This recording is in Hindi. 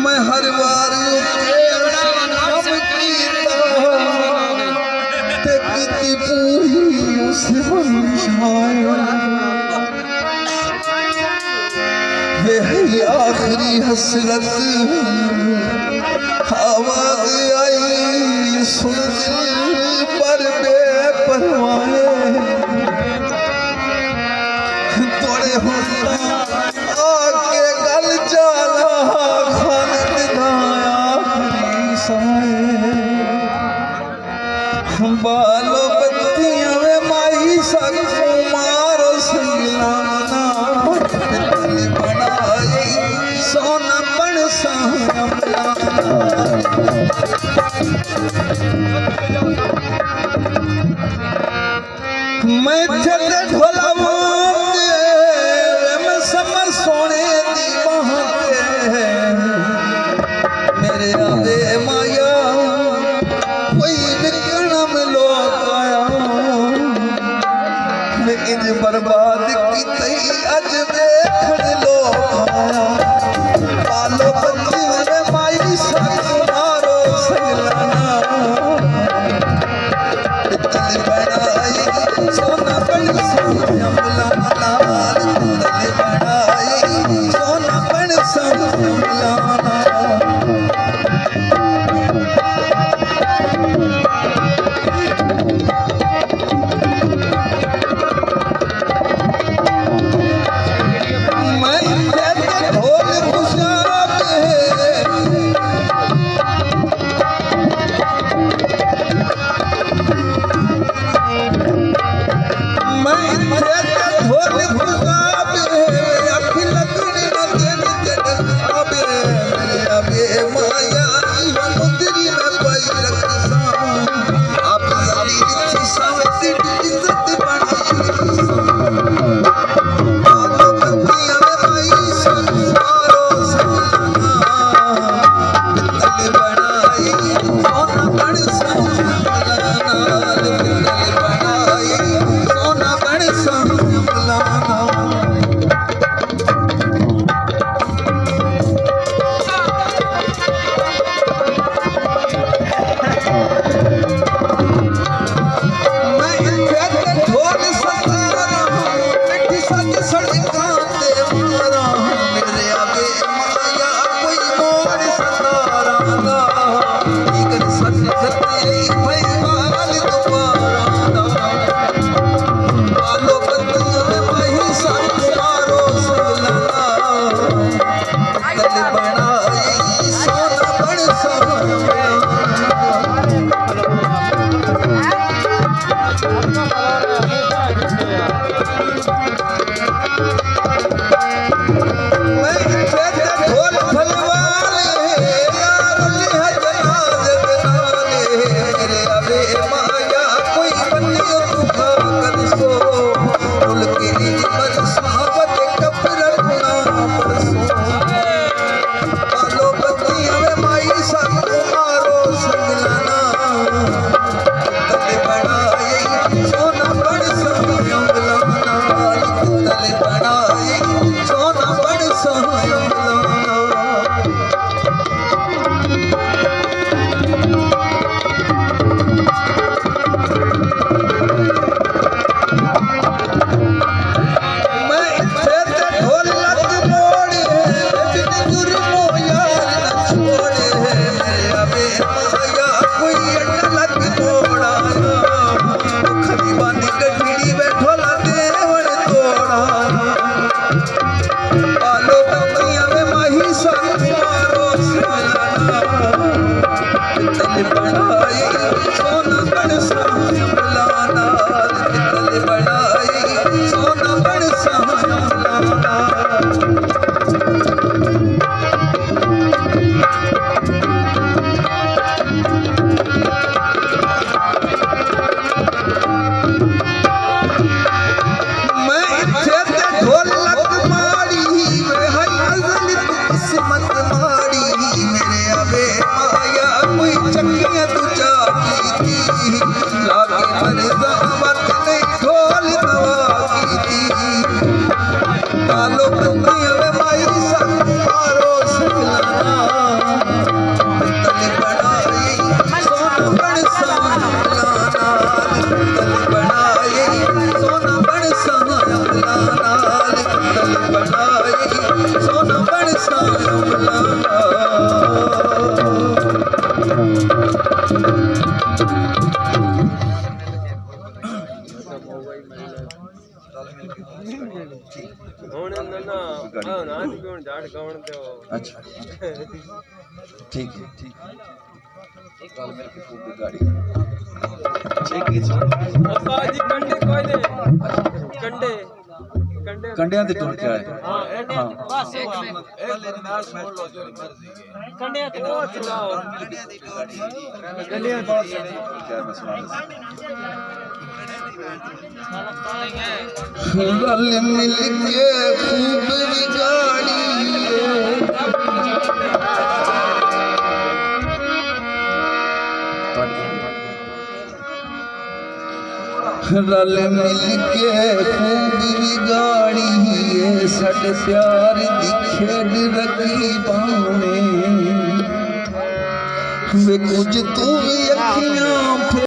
मैं हर बार आखिरी हसरत आवाज आई सुन पर बेपरवाहे तोड़े होता आके गल जाला खान दिखाया बालो बत्तियां में माई सग मारो सिलाना बनाई सोना बन मैं चले ढोला मैं समर सोने दी मेरे आदे माया कोई निकलना में लोग आया मैं इंज बर्बाद की तई अज देखने लोग आया पालो बंदी में माई सारी अच्छा ठीक है ठीक है कल मिल के खूब गाड़ी ठीक है कंडियां दे टूर क्या है हां बस कंडियां ते चलाओ कंडियां क्या मसला रल मिल के खूब गाड़ी रल मिल के खूब गाड़ी है सट प्यार दी खेड रखी बाने वे कुछ तू भी अखियां